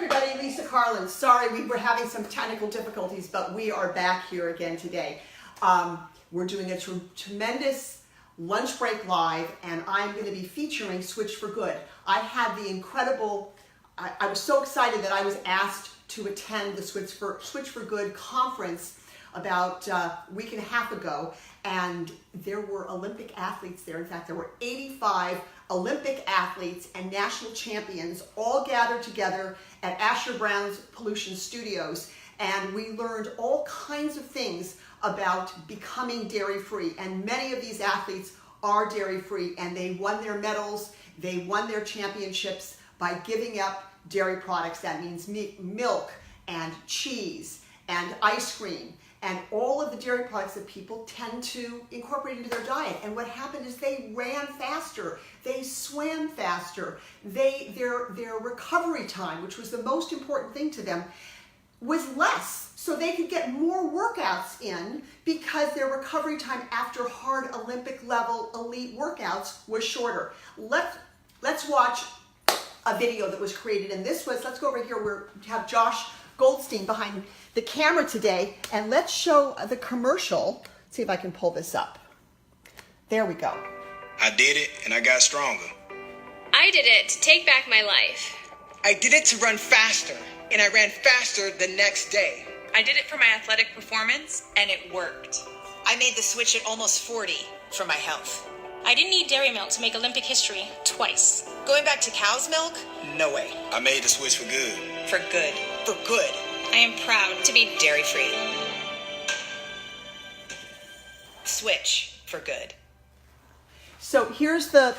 everybody, Lisa Karlan. Sorry, we were having some technical difficulties, but we are back here again today. We're doing a tremendous lunch break live, and I'm going to be featuring Switch4Good. I had the incredible, I was so excited that I was asked to attend the Switch4Good conference about a week and a half ago, and there were Olympic athletes there. In fact, there were 85 Olympic athletes and national champions all gathered together at Asher Brown's Pollution Studios, and we learned all kinds of things about becoming dairy-free. And many of these athletes are dairy-free, and they won their medals, they won their championships by giving up dairy products. That means milk and cheese and ice cream and all of the dairy products that people tend to incorporate into their diet. And what happened is they ran faster, they swam faster, their recovery time, which was the most important thing to them, was less, so they could get more workouts in because their recovery time after hard Olympic level elite workouts was shorter. Let's watch a video that was created, and this was, let's go over here, we have Josh Goldstein behind the camera today, and let's show the commercial. Let's see if I can pull this up. There we go. I did it and I got stronger. I did it to take back my life. I did it to run faster, and I ran faster the next day. I did it for my athletic performance, and it worked. I made the switch at almost 40 for my health. I didn't need dairy milk to make Olympic history twice. Going back to cow's milk? No way. I made the switch for good. For good. For good. I am proud to be Dairy-free. Switch for good. So here's the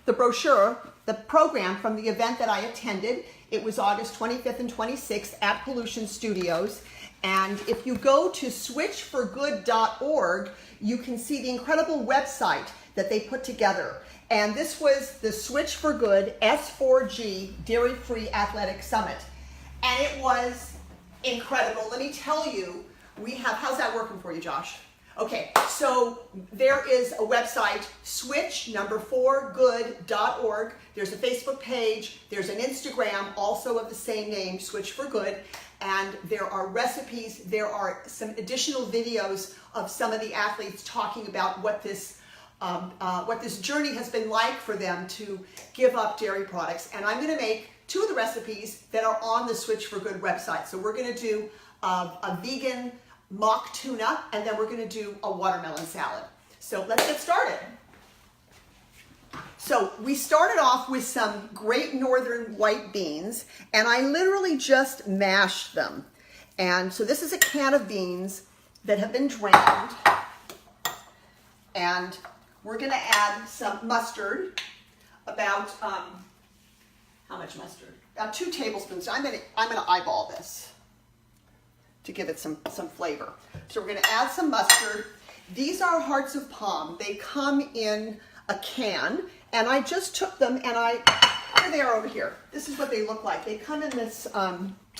brochure, the program from the event that I attended. It was August 25th and 26th at Pollution Studios. And if you go to switch4good.org, you can see the incredible website that they put together. And this was the Switch4Good S4G Dairy-Free Athletic Summit. And it was incredible. Let me tell you, we have, how's that working for you, Josh? Okay, so there is a website, switch4good.org. There's a Facebook page. There's an Instagram also of the same name, Switch4Good. And there are recipes. There are some additional videos of some of the athletes talking about what this journey has been like for them to give up dairy products. And I'm going to make two of the recipes that are on the Switch4Good website. So we're going to do a vegan mock tuna, and then we're going to do a watermelon salad. So let's get started. So we started off with some Great Northern white beans, and I literally just mashed them. And so this is a can of beans that have been drained, and we're going to add some mustard, about how much mustard? About 2 tablespoons. I'm going to eyeball this to give it some flavor. So we're going to add some mustard. These are hearts of palm. They come in a can, and I just took them and here they are over here. This is what they look like. They come in this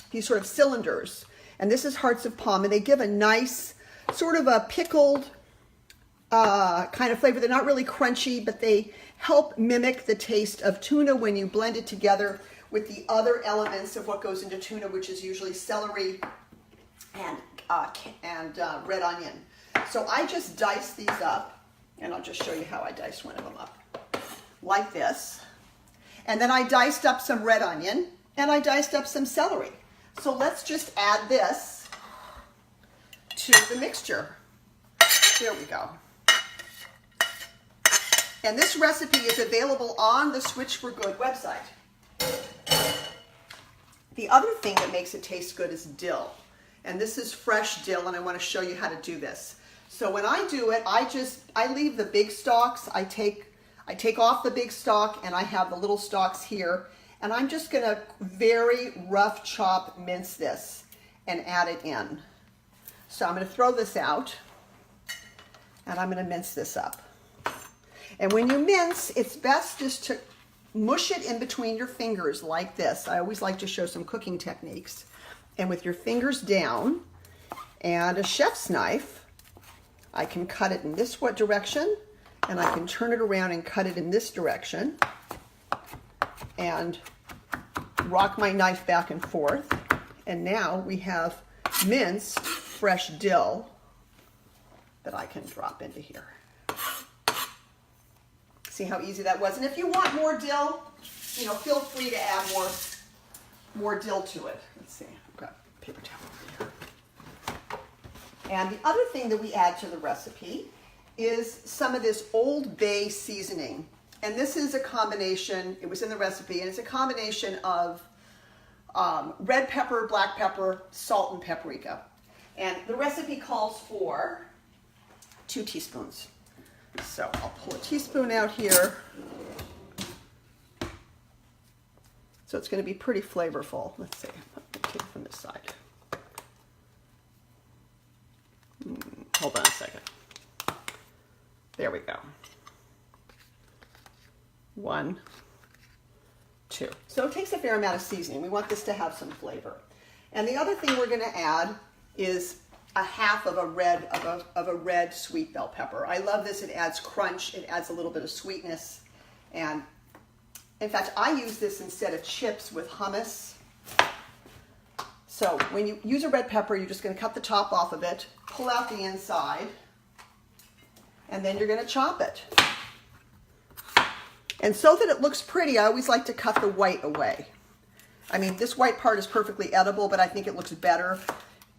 these sort of cylinders, and this is hearts of palm, and they give a nice sort of a pickled kind of flavor. They're not really crunchy, but they help mimic the taste of tuna when you blend it together with the other elements of what goes into tuna, which is usually celery and red onion. So I just diced these up, and I'll just show you how I diced one of them up, like this. And then I diced up some red onion, and I diced up some celery. So let's just add this to the mixture. There we go. And this recipe is available on the Switch4Good website. The other thing that makes it taste good is dill. And this is fresh dill, and I want to show you how to do this. So when I do it, I leave the big stalks. I take off the big stalk, and I have the little stalks here. And I'm just going to very rough chop mince this and add it in. So I'm going to throw this out, and I'm going to mince this up. And when you mince, it's best just to mush it in between your fingers like this. I always like to show some cooking techniques. And with your fingers down and a chef's knife, I can cut it in this direction, and I can turn it around and cut it in this direction. And rock my knife back and forth. And now we have minced fresh dill that I can drop into here. See how easy that was? And if you want more dill, you know, feel free to add more dill to it. Let's see, I've got paper towel over here. And the other thing that we add to the recipe is some of this Old Bay seasoning. And this is a combination, it was in the recipe, and it's a combination of red pepper, black pepper, salt, and paprika. And the recipe calls for 2 teaspoons. So I'll pull a teaspoon out here. So it's going to be pretty flavorful. Let's see, I'll take it from this side. Hold on a second. There we go. 1, 2. So it takes a fair amount of seasoning. We want this to have some flavor. And the other thing we're going to add is a half of a red sweet bell pepper. I love this. It adds crunch. It adds a little bit of sweetness. And in fact, I use this instead of chips with hummus. So when you use a red pepper, you're just going to cut the top off of it, pull out the inside, and then you're going to chop it. And so that it looks pretty, I always like to cut the white away. I mean, this white part is perfectly edible, but I think it looks better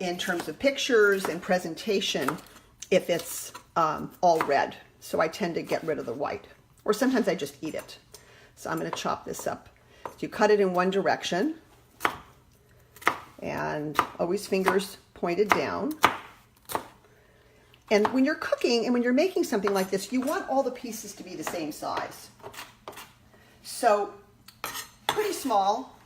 in terms of pictures and presentation if it's all red. So I tend to get rid of the white. Or sometimes I just eat it. So I'm going to chop this up. So you cut it in one direction. And always fingers pointed down. And when you're cooking and when you're making something like this, you want all the pieces to be the same size. So pretty small.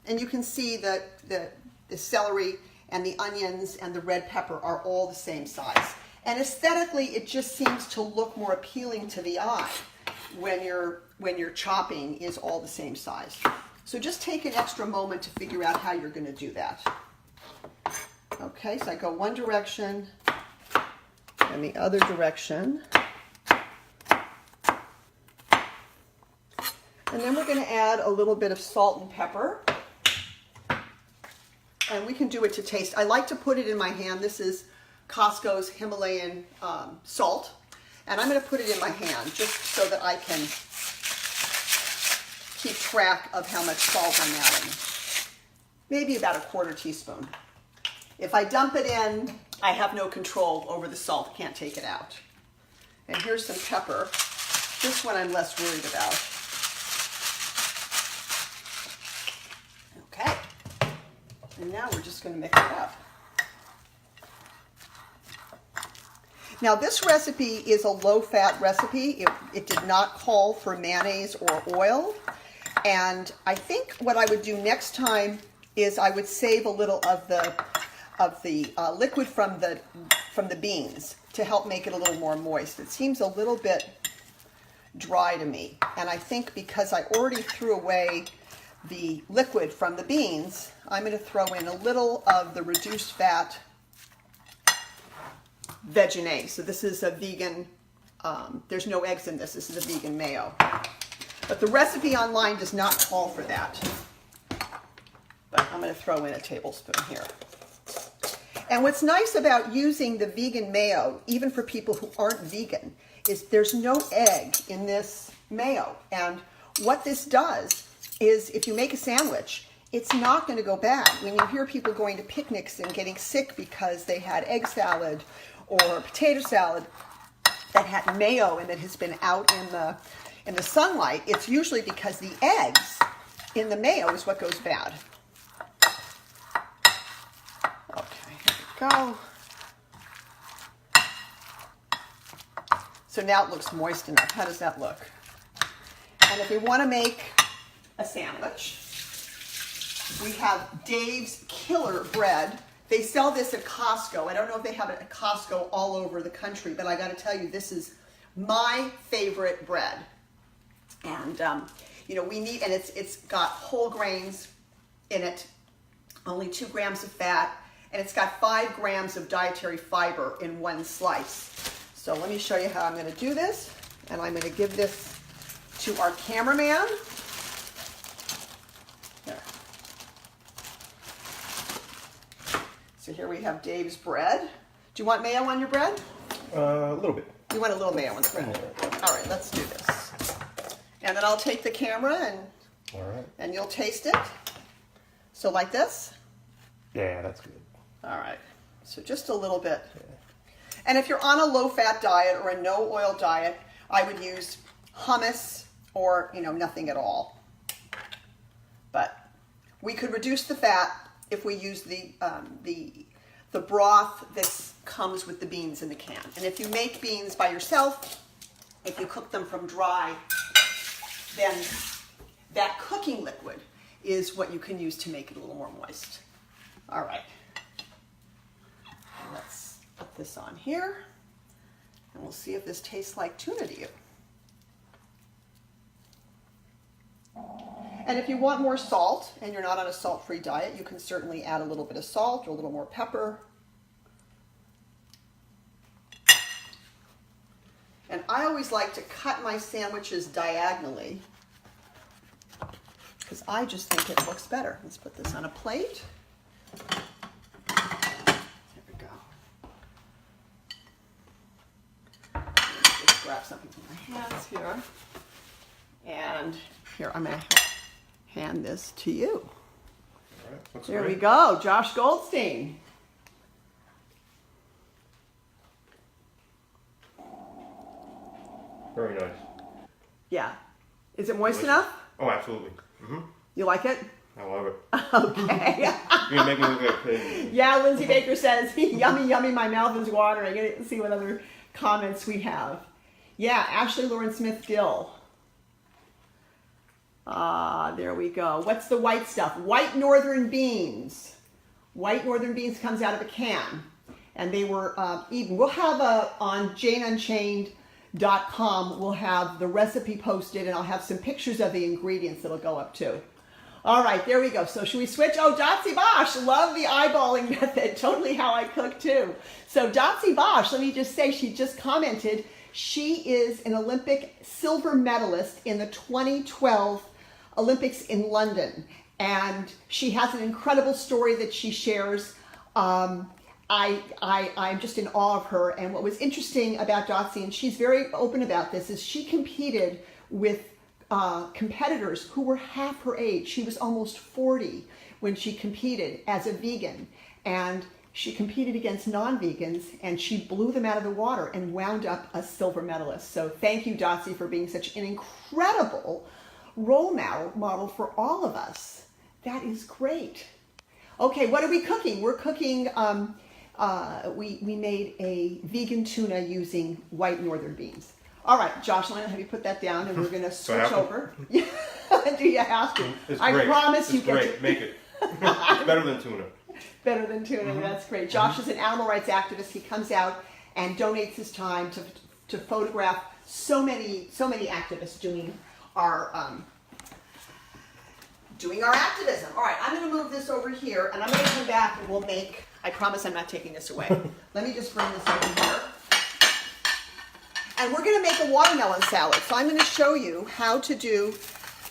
And you can see that the celery and the onions and the red pepper are all the same size. And aesthetically, it just seems to look more appealing to the eye when your chopping is all the same size. So just take an extra moment to figure out how you're going to do that. Okay, so I go one direction and the other direction. And then we're going to add a little bit of salt and pepper. And we can do it to taste. I like to put it in my hand. This is Costco's Himalayan salt. And I'm going to put it in my hand just so that I can keep track of how much salt I'm adding. Maybe about a 1/4 teaspoon. If I dump it in, I have no control over the salt. Can't take it out. And here's some pepper. This one I'm less worried about. Okay. And now we're just going to mix it up. Now this recipe is a low-fat recipe. It did not call for mayonnaise or oil. And I think what I would do next time is I would save a little of the liquid from the beans to help make it a little more moist. It seems a little bit dry to me. And I think because I already threw away the liquid from the beans, I'm going to throw in a little of the reduced fat Vegenaise. So this is a vegan, there's no eggs in this. This is a vegan mayo. But the recipe online does not call for that. But I'm going to throw in a tablespoon here. And what's nice about using the vegan mayo, even for people who aren't vegan, is there's no egg in this mayo. And what this does is if you make a sandwich, it's not going to go bad. When you hear people going to picnics and getting sick because they had egg salad or potato salad that had mayo and that has been out in the sunlight, it's usually because the eggs in the mayo is what goes bad. Okay, here we go. So now it looks moist enough. How does that look? And if you want to make a sandwich, we have Dave's Killer Bread. They sell this at Costco. I don't know if they have it at Costco all over the country, but I got to tell you, this is my favorite bread. And you know, we need, and it's got whole grains in it, only 2 grams of fat, and it's got 5 grams of dietary fiber in one slice. So let me show you how I'm going to do this, and I'm going to give this to our cameraman. There. So here we have Dave's bread. Do you want mayo on your bread? A little bit. You want a little mayo on the bread? All right, let's do this. And then I'll take the camera All right. and you'll taste it. So like this? Yeah, that's good. All right. So just a little bit. And if you're on a low-fat diet or a no-oil diet, I would use hummus or, nothing at all. But we could reduce the fat if we use the broth that comes with the beans in the can. And if you make beans by yourself, if you cook them from dry, then that cooking liquid is what you can use to make it a little more moist. All right. Let's put this on here, and we'll see if this tastes like tuna to you. And if you want more salt, and you're not on a salt-free diet, you can certainly add a little bit of salt or a little more pepper. And I always like to cut my sandwiches diagonally because I just think it looks better. Let's put this on a plate. There we go. Just grab something from my hands here. And here, I'm going to hand this to you. All right, There we go, Josh Goldstein. Very nice. Yeah. Is it moist enough? Oh, absolutely. You like it? I love it. Okay. You're making me look like a pig. Yeah, Lindsay Baker says, yummy, yummy, my mouth is watering. Let's see what other comments we have. Yeah, Ashley Lauren Smith Dill. There we go. What's the white stuff? White northern beans. White northern beans comes out of a can. And they were eaten. We'll have on JaneUnchained.com, we'll have the recipe posted, and I'll have some pictures of the ingredients that'll go up too. All right, there we go. So should we switch? Oh, Dotsie Bosch, love the eyeballing method. Totally how I cook too. So Dotsie Bosch, let me just say, she just commented, she is an Olympic silver medalist in the 2012 Olympics in London. And she has an incredible story that she shares. I'm just in awe of her. And what was interesting about Dotsie, and she's very open about this, is she competed with competitors who were half her age. She was almost 40 when she competed as a vegan. And she competed against non-vegans, and she blew them out of the water and wound up a silver medalist. So thank you, Dotsie, for being such an incredible role model for all of us. That is great. Okay, what are we cooking? We're cooking, we made a vegan tuna using white northern beans. All right, Josh, I'm going to have you put that down, and we're going to switch over. Do you have to? It's I great. promise you it's get great. to. Make it. It's better than tuna. Better than tuna, that's great. Josh is an animal rights activist. He comes out and donates his time to photograph so many activists doing our activism. All right, I'm going to move this over here, and I'm going to come back and we'll make, I promise I'm not taking this away. Let me just bring this over here. And we're going to make a watermelon salad. So I'm going to show you how to do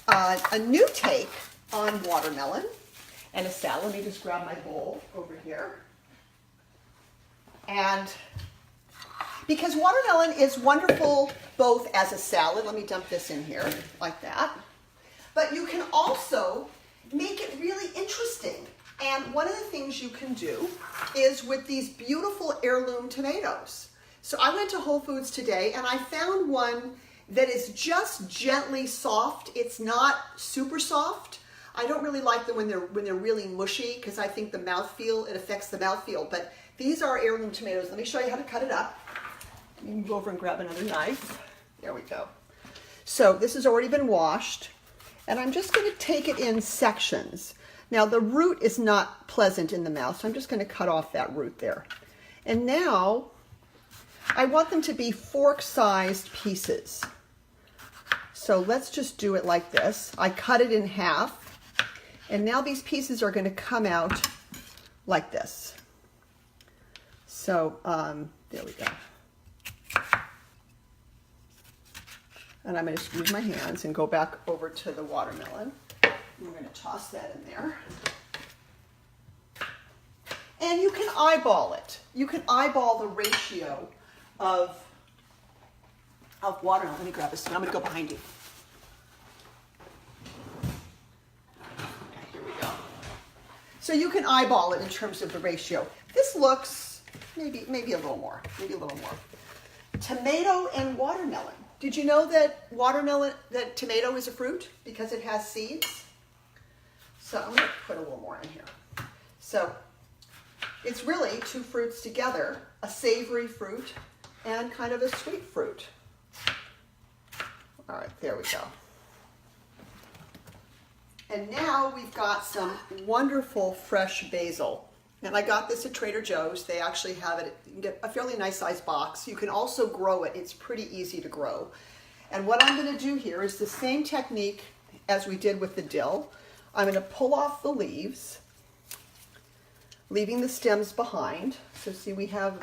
a new take on watermelon and a salad. Let me just grab my bowl over here. And because watermelon is wonderful both as a salad, let me dump this in here like that, but you can also make it really interesting. And one of the things you can do is with these beautiful heirloom tomatoes. So I went to Whole Foods today and I found one that is just gently soft. It's not super soft. I don't really like them when they're really mushy because I think the mouthfeel, it affects the mouthfeel. But these are heirloom tomatoes. Let me show you how to cut it up. You can go over and grab another knife. There we go. So this has already been washed, and I'm just going to take it in sections. Now the root is not pleasant in the mouth, so I'm just going to cut off that root there. And now I want them to be fork-sized pieces. So let's just do it like this. I cut it in half. And now these pieces are going to come out like this. So there we go. And I'm going to squeeze my hands and go back over to the watermelon. We're going to toss that in there. And you can eyeball it. You can eyeball the ratio of water. Now, let me grab this. I'm going to go behind you. Okay, here we go. So you can eyeball it in terms of the ratio. This looks maybe a little more. Tomato and watermelon. Did you know that tomato is a fruit because it has seeds? So I'm going to put a little more in here. So it's really two fruits together, a savory fruit and kind of a sweet fruit. All right, there we go. And now we've got some wonderful fresh basil. And I got this at Trader Joe's. They actually have it, you can get a fairly nice sized box. You can also grow it. It's pretty easy to grow. And what I'm going to do here is the same technique as we did with the dill. I'm going to pull off the leaves, leaving the stems behind. So see, we have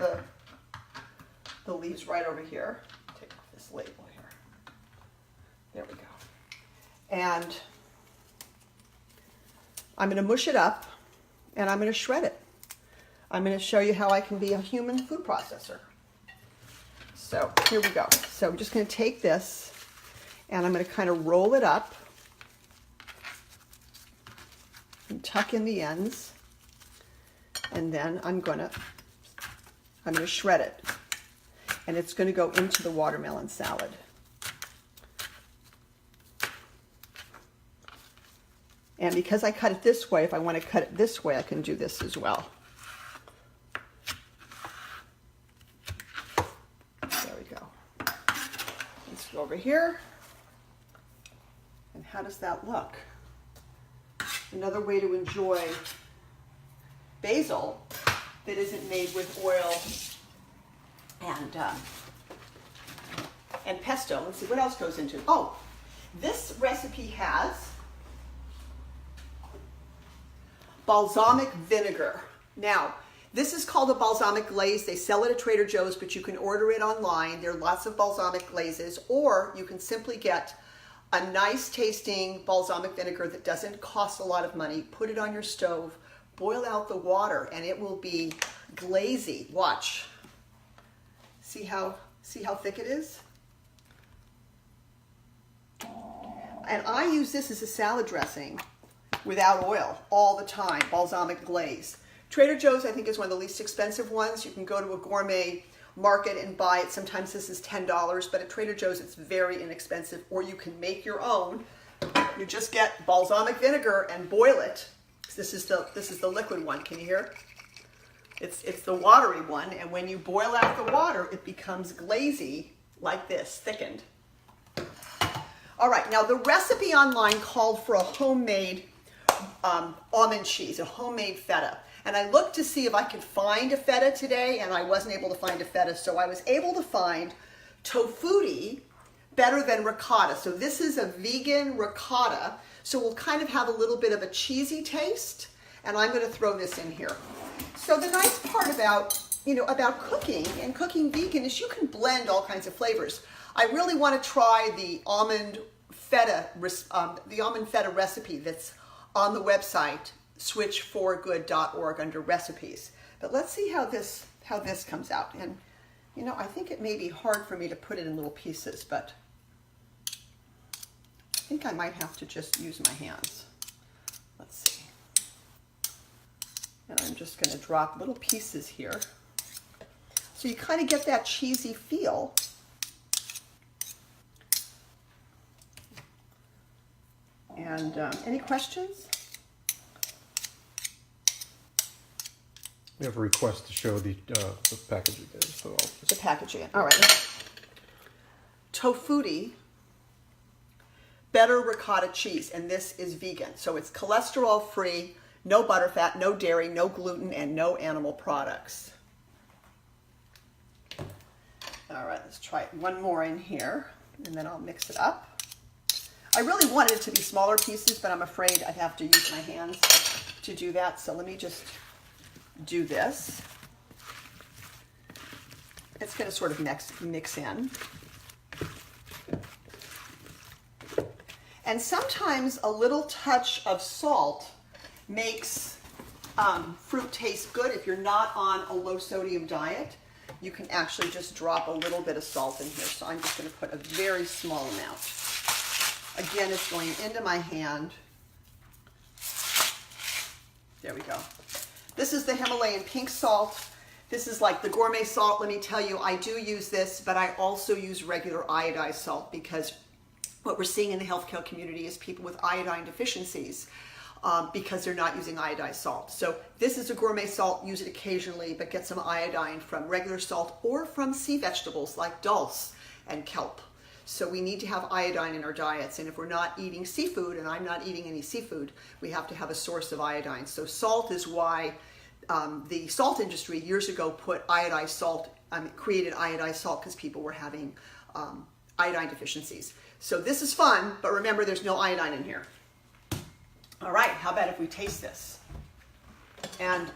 the leaves right over here. Take off this label here. There we go. And I'm going to mush it up and I'm going to shred it. I'm going to show you how I can be a human food processor. So here we go. So I'm just going to take this and I'm going to kind of roll it up and tuck in the ends. And then I'm going to shred it. And it's going to go into the watermelon salad. And because I cut it this way, if I want to cut it this way, I can do this as well. There we go. Let's go over here. And how does that look? Another way to enjoy basil that isn't made with oil and pesto. Let's see, what else goes into it? Oh, this recipe has balsamic vinegar. Now, this is called a balsamic glaze. They sell it at Trader Joe's, but you can order it online. There are lots of balsamic glazes, or you can simply get a nice tasting balsamic vinegar that doesn't cost a lot of money. Put it on your stove, boil out the water, and it will be glazy. Watch. See how thick it is? And I use this as a salad dressing without oil all the time, balsamic glaze. Trader Joe's, I think, is one of the least expensive ones. You can go to a gourmet market and buy it. Sometimes this is $10, but at Trader Joe's it's very inexpensive, or you can make your own. You just get balsamic vinegar and boil it. This is the liquid one. Can you hear? It's the watery one, and when you boil out the water, it becomes glazy like this, thickened. All right, now the recipe online called for a homemade almond cheese, a homemade feta. And I looked to see if I could find a feta today, and I wasn't able to find a feta, so I was able to find tofutti better than ricotta. So this is a vegan ricotta, so we'll kind of have a little bit of a cheesy taste, and I'm going to throw this in here. So the nice part about cooking and cooking vegan is you can blend all kinds of flavors. I really want to try the almond feta recipe that's on the website Switch4Good.org under recipes. But let's see how this comes out. And I think it may be hard for me to put it in little pieces, but I think I might have to just use my hands. Let's see. And I'm just going to drop little pieces here. So you kind of get that cheesy feel. And any questions? We have a request to show the packaging there, so I'll just... The packaging. All right. Tofutti better ricotta cheese, and this is vegan. So it's cholesterol free, no butterfat, no dairy, no gluten, and no animal products. All right, let's try one more in here, and then I'll mix it up. I really wanted it to be smaller pieces, but I'm afraid I'd have to use my hands to do that. So let me just do this. It's going to sort of mix in. And sometimes a little touch of salt makes fruit taste good. If you're not on a low sodium diet, you can actually just drop a little bit of salt in here. So I'm just going to put a very small amount. Again, it's going into my hand. There we go. This is the Himalayan pink salt. This is like the gourmet salt. Let me tell you, I do use this, but I also use regular iodized salt because what we're seeing in the healthcare community is people with iodine deficiencies because they're not using iodized salt. So this is a gourmet salt. Use it occasionally, but get some iodine from regular salt or from sea vegetables like dulse and kelp. So we need to have iodine in our diets. And if we're not eating seafood, and I'm not eating any seafood, we have to have a source of iodine. So salt is why the salt industry years ago put iodized salt, created iodized salt because people were having iodine deficiencies. So this is fun, but remember there's no iodine in here. All right, how about if we taste this? And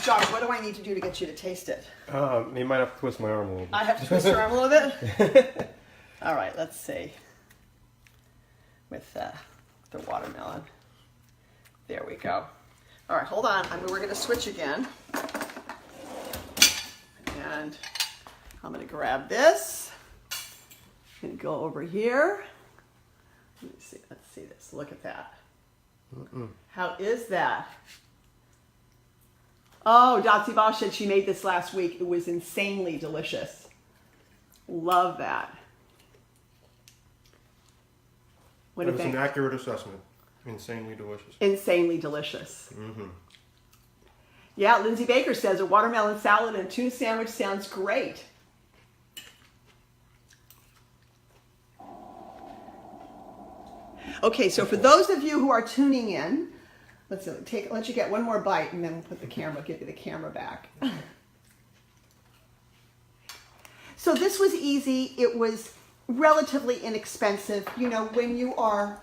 John, what do I need to do to get you to taste it? You might have to twist my arm a little bit. I have to twist your arm a little bit? All right, let's see. With the watermelon. There we go. All right, hold on. We're going to switch again. And I'm going to grab this. I'm going to go over here. Let me see. Let's see this. Look at that. How is that? Oh, Dotsie Bosch said she made this last week. It was insanely delicious. Love that. What do you think? That was an accurate assessment. Insanely delicious. Insanely delicious. Mm-hmm. Yeah, Lindsay Baker says a watermelon salad and a tuna sandwich sounds great. Okay, so for those of you who are tuning in, let you get one more bite and then we'll put give you the camera back. So this was easy. It was relatively inexpensive. You know, when you're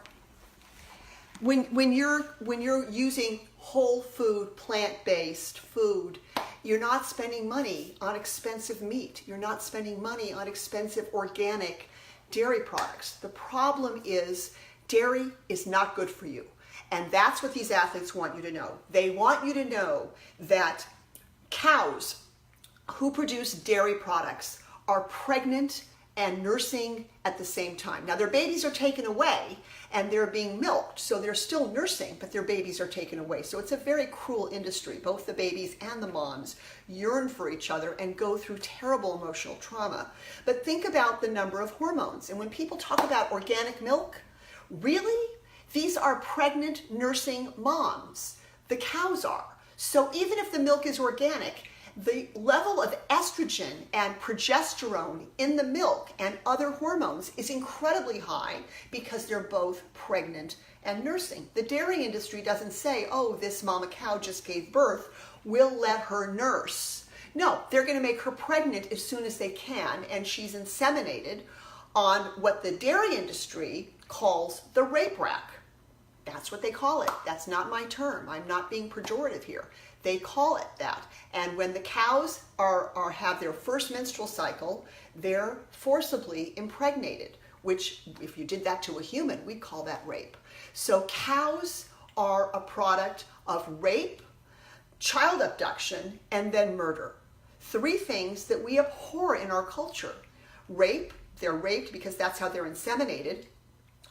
using whole food, plant-based food, you're not spending money on expensive meat. You're not spending money on expensive organic dairy products. The problem is dairy is not good for you. And that's what these athletes want you to know. They want you to know that cows who produce dairy products are pregnant and nursing at the same time. Now their babies are taken away and they're being milked, so they're still nursing, but their babies are taken away. So it's a very cruel industry. Both the babies and the moms yearn for each other and go through terrible emotional trauma. But think about the number of hormones. And when people talk about organic milk, really? These are pregnant nursing moms. The cows are. So even if the milk is organic, the level of estrogen and progesterone in the milk and other hormones is incredibly high because they're both pregnant and nursing. The dairy industry doesn't say, oh, this mama cow just gave birth, we'll let her nurse. No, they're going to make her pregnant as soon as they can, and she's inseminated on what the dairy industry calls the rape rack. That's what they call it. That's not my term. I'm not being pejorative here. They call it that. And when the cows have their first menstrual cycle, they're forcibly impregnated, which if you did that to a human, we'd call that rape. So cows are a product of rape, child abduction, and then murder. Three things that we abhor in our culture. Rape, they're raped because that's how they're inseminated.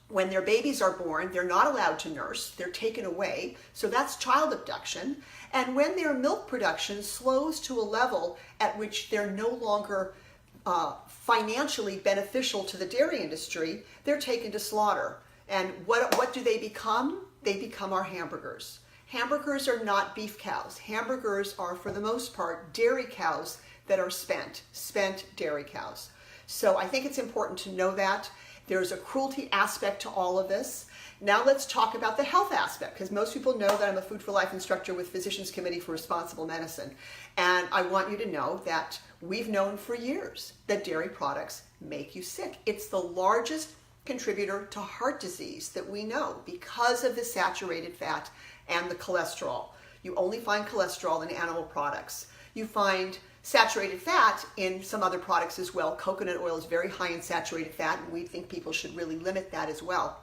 When their babies are born, they're not allowed to nurse. They're taken away. So that's child abduction. And when their milk production slows to a level at which they're no longer financially beneficial to the dairy industry, they're taken to slaughter. And what do they become? They become our hamburgers. Hamburgers are not beef cows. Hamburgers are, for the most part, dairy cows that are spent dairy cows. So I think it's important to know that. There's a cruelty aspect to all of this. Now let's talk about the health aspect, because most people know that I'm a Food for Life instructor with Physicians Committee for Responsible Medicine. And I want you to know that we've known for years that dairy products make you sick. It's the largest contributor to heart disease that we know because of the saturated fat and the cholesterol. You only find cholesterol in animal products. You find saturated fat in some other products as well. Coconut oil is very high in saturated fat, and we think people should really limit that as well.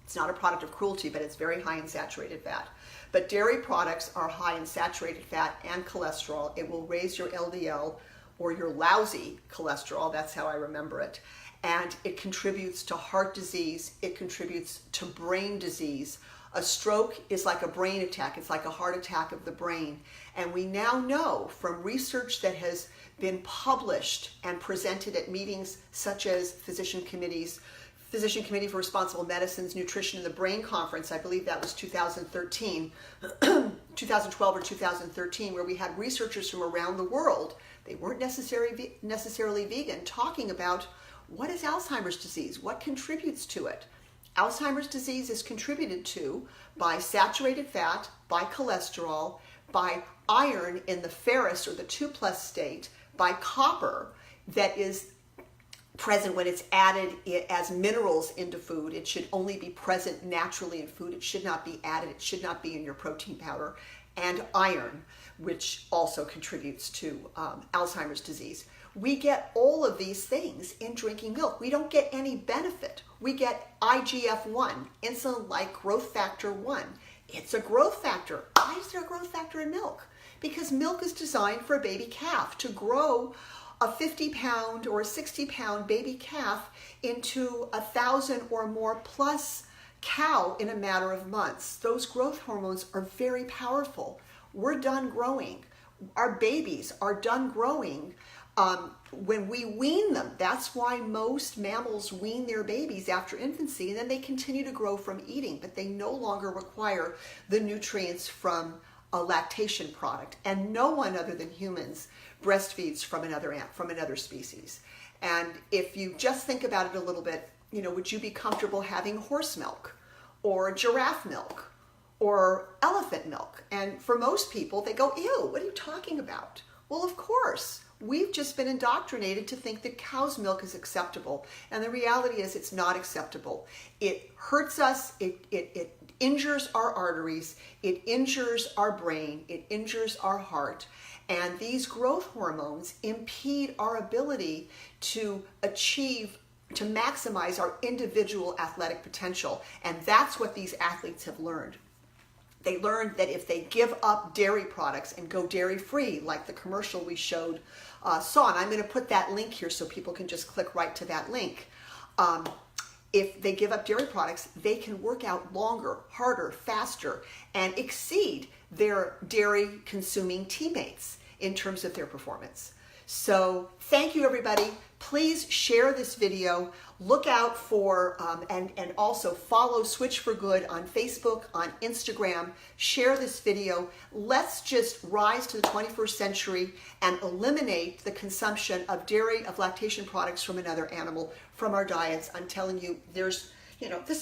It's not a product of cruelty, but it's very high in saturated fat. But dairy products are high in saturated fat and cholesterol. It will raise your LDL, or your lousy cholesterol, that's how I remember it. And it contributes to heart disease, it contributes to brain disease. A stroke is like a brain attack, it's like a heart attack of the brain. And we now know from research that has been published and presented at meetings such as Physician Committee for Responsible Medicine's Nutrition in the Brain Conference, I believe that was 2013, 2012 or 2013, where we had researchers from around the world, they weren't necessarily vegan, talking about what is Alzheimer's disease, what contributes to it. Alzheimer's disease is contributed to by saturated fat, by cholesterol, by iron in the ferrous or the 2+ state, by copper that is present when it's added as minerals into food. It should only be present naturally in food. It should not be added. It should not be in your protein powder. And iron, which also contributes to Alzheimer's disease. We get all of these things in drinking milk. We don't get any benefit. We get IGF-1, insulin-like growth factor 1. It's a growth factor. Why is there a growth factor in milk? Because milk is designed for a baby calf to grow a 50-pound or a 60-pound baby calf into 1,000 or more plus cow in a matter of months. Those growth hormones are very powerful. We're done growing. Our babies are done growing when we wean them. That's why most mammals wean their babies after infancy, and then they continue to grow from eating, but they no longer require the nutrients from a lactation product. And no one other than humans breastfeeds from another species. And if you just think about it a little bit, would you be comfortable having horse milk or giraffe milk or elephant milk? And for most people, they go, ew, what are you talking about? Well, of course. We've just been indoctrinated to think that cow's milk is acceptable. And the reality is it's not acceptable. It hurts us. It injures our arteries. It injures our brain. It injures our heart. And these growth hormones impede our ability to maximize our individual athletic potential. And that's what these athletes have learned. They learned that if they give up dairy products and go dairy-free, like the commercial we saw, and I'm going to put that link here so people can just click right to that link. If they give up dairy products, they can work out longer, harder, faster, and exceed their dairy-consuming teammates in terms of their performance. So thank you, everybody. Please share this video. Look out for and also follow Switch4Good on Facebook, on Instagram. Share this video. Let's just rise to the 21st century and eliminate the consumption of dairy, of lactation products from another animal from our diets. I'm telling you, this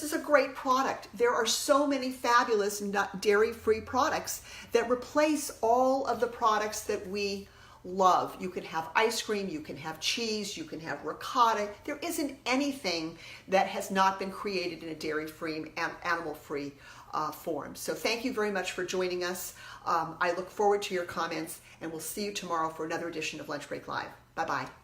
is a great product. There are so many fabulous dairy-free products that replace all of the products that we love. You can have ice cream, you can have cheese, you can have ricotta. There isn't anything that has not been created in a dairy-free and animal-free form. So thank you very much for joining us. I look forward to your comments, and we'll see you tomorrow for another edition of Lunch Break Live. Bye-bye.